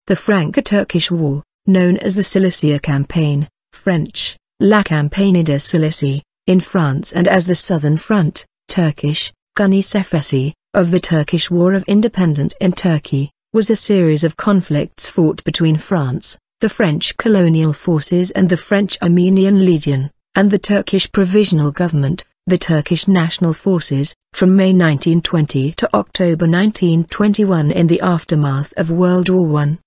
The Franco-Turkish War, known as the Cilicia Campaign, French, La Campagne de Cilicie, in France, and as the Southern Front, Turkish, Güney Cephesi, of the Turkish War of Independence in Turkey, was a series of conflicts fought between France, the French Colonial Forces and the French Armenian Legion, and the Turkish Provisional Government, the Turkish National Forces, from May 1920 to October 1921 in the aftermath of World War I.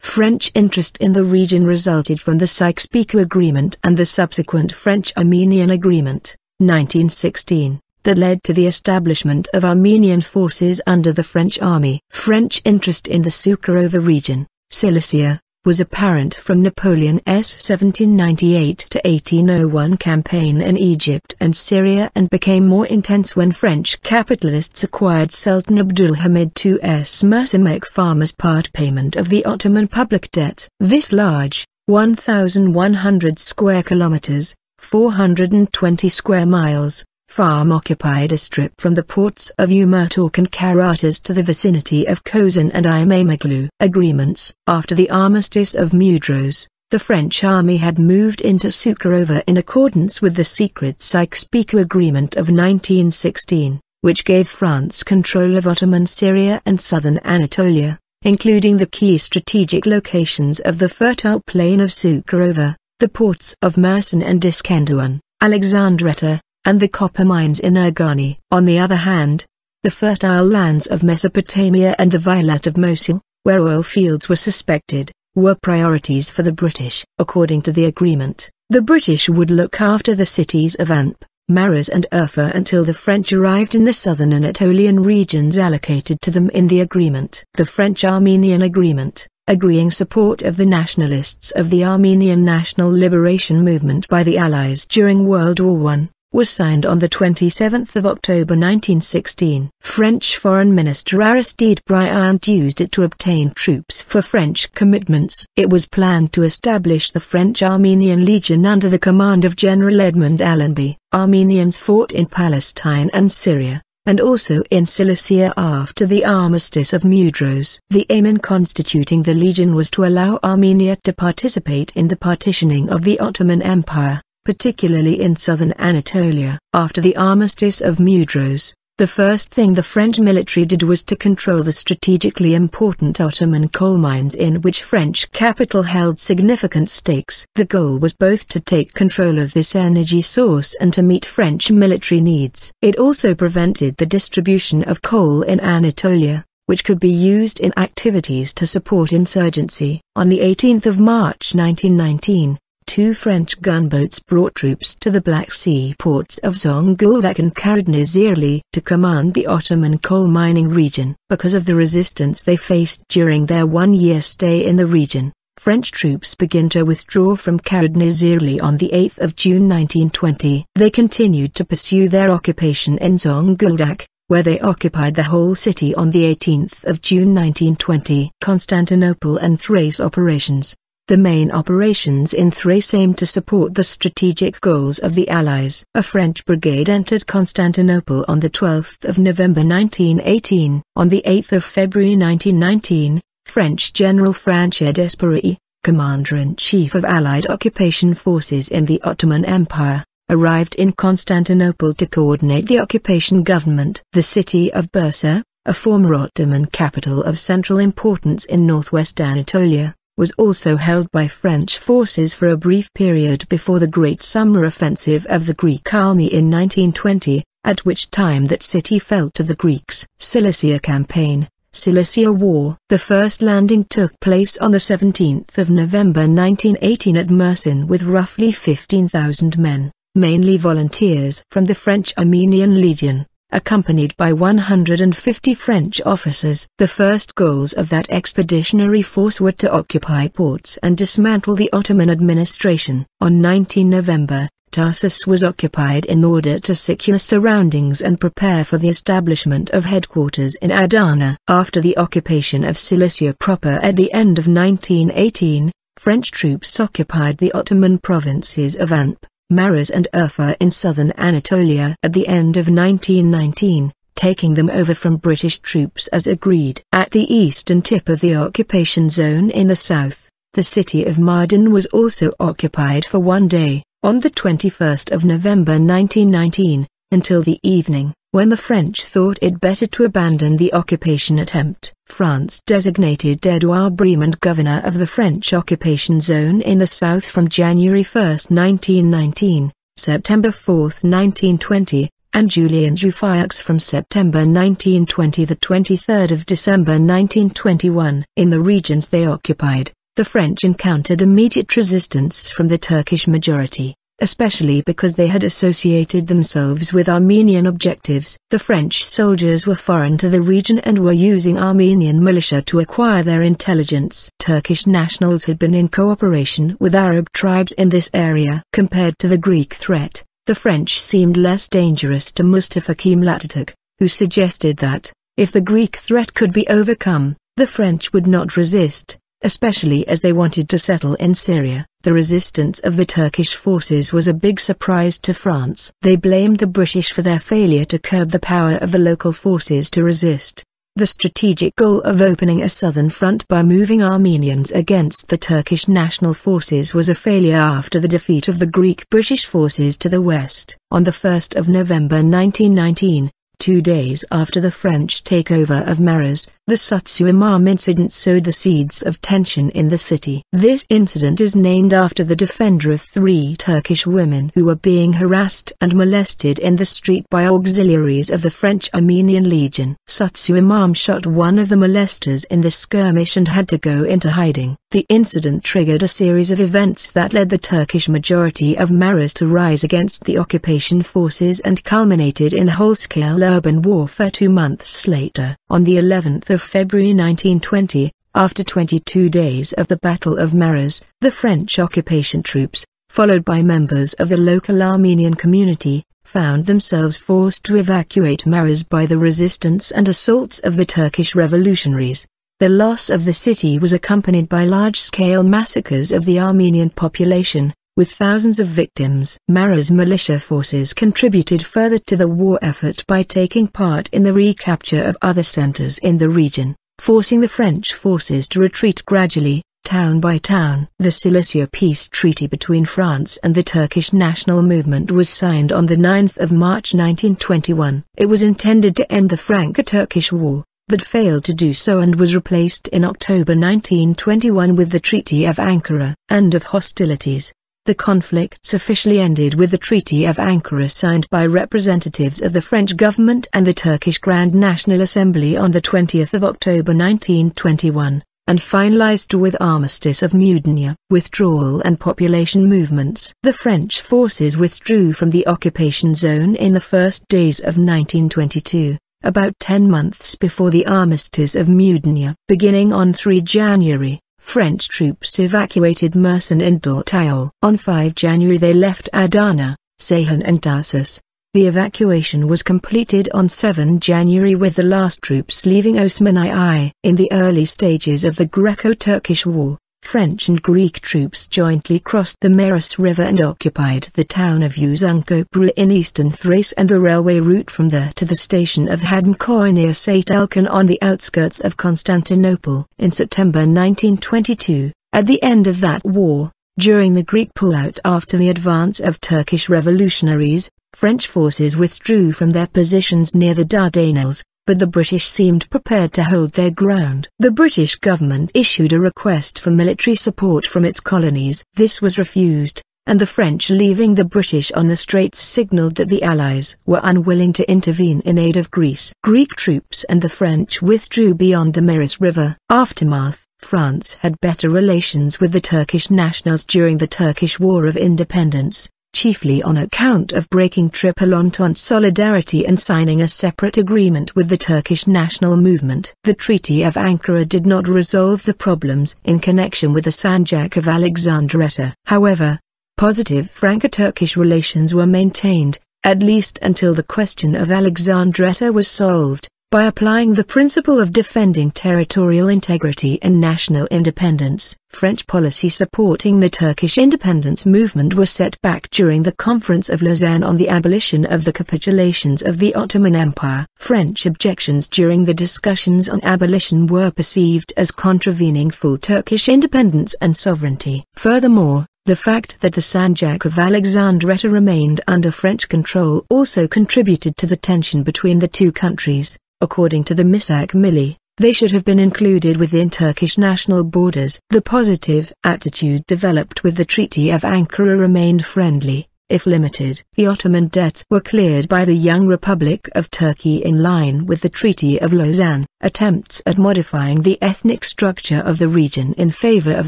French interest in the region resulted from the Sykes-Picot Agreement and the subsequent French-Armenian Agreement, 1916, that led to the establishment of Armenian forces under the French army. French interest in the Çukurova region, Cilicia, was apparent from Napoleon's 1798-1801 campaign in Egypt and Syria, and became more intense when French capitalists acquired Sultan Abdülhamid II's Mercimek Farm as part payment of the Ottoman public debt. This large, 1,100 square kilometers, 420 square miles, farm occupied a strip from the ports of Yumurtalık and Karataş to the vicinity of Kozan and İmamoğlu. Agreements. After the armistice of Mudros, the French army had moved into Çukurova in accordance with the secret Sykes-Picot Agreement of 1916, which gave France control of Ottoman Syria and southern Anatolia, including the key strategic locations of the fertile plain of Çukurova, the ports of Mersin and Iskenderun, Alexandretta, and the copper mines in Ergani. On the other hand, the fertile lands of Mesopotamia and the vilayet of Mosul, where oil fields were suspected, were priorities for the British. According to the agreement, the British would look after the cities of Antep, Maras and Urfa until the French arrived in the southern Anatolian regions allocated to them in the agreement. The French-Armenian Agreement, agreeing support of the nationalists of the Armenian National Liberation Movement by the Allies during World War I, was signed on the 27th of October 1916. French Foreign Minister Aristide Briand used it to obtain troops for French commitments. It was planned to establish the French Armenian Legion under the command of General Edmond Allenby. Armenians fought in Palestine and Syria, and also in Cilicia after the armistice of Mudros. The aim in constituting the Legion was to allow Armenia to participate in the partitioning of the Ottoman Empire, particularly in southern Anatolia. After the armistice of Mudros, the first thing the French military did was to control the strategically important Ottoman coal mines in which French capital held significant stakes. The goal was both to take control of this energy source and to meet French military needs. It also prevented the distribution of coal in Anatolia, which could be used in activities to support insurgency. On the 18th of March 1919, 2 French gunboats brought troops to the Black Sea ports of Zonguldak and Karadeniz to command the Ottoman coal mining region. Because of the resistance they faced during their one-year stay in the region, French troops began to withdraw from Karadeniz on the 8th of June 1920. They continued to pursue their occupation in Zonguldak, where they occupied the whole city on the 18th of June 1920. Constantinople and Thrace operations. The main operations in Thrace aimed to support the strategic goals of the Allies. A French brigade entered Constantinople on the 12th of November 1918. On the 8th of February 1919, French General François Desperie, Commander-in-Chief of Allied occupation forces in the Ottoman Empire, arrived in Constantinople to coordinate the occupation government. The city of Bursa, a former Ottoman capital of central importance in northwest Anatolia, was also held by French forces for a brief period before the Great Summer Offensive of the Greek army in 1920, at which time that city fell to the Greeks. Cilicia Campaign, Cilicia War. The first landing took place on the 17th of November 1918 at Mersin with roughly 15,000 men, mainly volunteers from the French Armenian Legion, accompanied by 150 French officers. The first goals of that expeditionary force were to occupy ports and dismantle the Ottoman administration. On 19 November, Tarsus was occupied in order to secure surroundings and prepare for the establishment of headquarters in Adana. After the occupation of Cilicia proper at the end of 1918, French troops occupied the Ottoman provinces of Antep, Maras and Urfa in southern Anatolia. At the end of 1919, taking them over from British troops as agreed. At the eastern tip of the occupation zone in the south, the city of Mardin was also occupied for one day, on the 21st of November 1919, until the evening, when the French thought it better to abandon the occupation attempt. France designated Edouard Bremond governor of the French occupation zone in the south from January 1, 1919, September 4, 1920, and Julien Jouffieux from September 1920 to 23 December 1921. In the regions they occupied, the French encountered immediate resistance from the Turkish majority, especially because they had associated themselves with Armenian objectives. The French soldiers were foreign to the region and were using Armenian militia to acquire their intelligence. Turkish nationals had been in cooperation with Arab tribes in this area. Compared to the Greek threat, the French seemed less dangerous to Mustafa Kemal Atatürk, who suggested that, if the Greek threat could be overcome, the French would not resist, especially as they wanted to settle in Syria. The resistance of the Turkish forces was a big surprise to France. They blamed the British for their failure to curb the power of the local forces to resist. The strategic goal of opening a southern front by moving Armenians against the Turkish National Forces was a failure after the defeat of the Greek-British forces to the west. On the 1st of November 1919, 2 days after the French takeover of Meroz, the Sutsu Imam incident sowed the seeds of tension in the city. This incident is named after the defender of 3 Turkish women who were being harassed and molested in the street by auxiliaries of the French-Armenian Legion. Sutsu Imam shot one of the molesters in the skirmish and had to go into hiding. The incident triggered a series of events that led the Turkish majority of Meroz to rise against the occupation forces and culminated in whole-scale urban warfare 2 months later. On the 11th of February 1920, after 22 days of the Battle of Meroz, the French occupation troops, followed by members of the local Armenian community, found themselves forced to evacuate Meroz by the resistance and assaults of the Turkish revolutionaries. The loss of the city was accompanied by large-scale massacres of the Armenian population, with thousands of victims. Meroz militia forces contributed further to the war effort by taking part in the recapture of other centers in the region, forcing the French forces to retreat gradually, town by town. The Cilicia peace treaty between France and the Turkish national movement was signed on the 9th of March 1921. It was intended to end the Franco-Turkish War, but failed to do so and was replaced in October 1921 with the Treaty of Ankara. End of hostilities. The conflicts officially ended with the Treaty of Ankara signed by representatives of the French government and the Turkish Grand National Assembly on the 20th of October 1921, and finalized with Armistice of Mudanya. Withdrawal and population movements. The French forces withdrew from the occupation zone in the first days of 1922. About 10 months before the Armistice of Mudanya. Beginning on 3 January, French troops evacuated Mersin and Dortayol. On 5 January they left Adana, Seyhan and Tarsus. The evacuation was completed on 7 January with the last troops leaving Osmaniye. In the early stages of the Greco-Turkish War, French and Greek troops jointly crossed the Meris River and occupied the town of Uzunköprü in eastern Thrace and the railway route from there to the station of Hadımköy near St. Elkan on the outskirts of Constantinople. In September 1922, at the end of that war, during the Greek pullout after the advance of Turkish revolutionaries, French forces withdrew from their positions near the Dardanelles, but the British seemed prepared to hold their ground. The British government issued a request for military support from its colonies. This was refused, and the French leaving the British on the Straits signaled that the Allies were unwilling to intervene in aid of Greece. Greek troops and the French withdrew beyond the Meris River. Aftermath. France had better relations with the Turkish nationals during the Turkish War of Independence, chiefly on account of breaking Triple Entente solidarity and signing a separate agreement with the Turkish national movement. The Treaty of Ankara did not resolve the problems in connection with the Sanjak of Alexandretta. However, positive Franco-Turkish relations were maintained, at least until the question of Alexandretta was solved, By applying the principle of defending territorial integrity and national independence, French policy supporting the Turkish independence movement was set back during the Conference of Lausanne on the abolition of the capitulations of the Ottoman Empire. French objections during the discussions on abolition were perceived as contravening full Turkish independence and sovereignty. Furthermore, the fact that the Sanjak of Alexandretta remained under French control also contributed to the tension between the two countries. According to the Misak Milli, they should have been included within Turkish national borders. The positive attitude developed with the Treaty of Ankara remained friendly, if limited. The Ottoman debts were cleared by the young Republic of Turkey in line with the Treaty of Lausanne. Attempts at modifying the ethnic structure of the region in favor of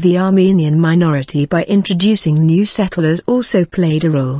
the Armenian minority by introducing new settlers also played a role.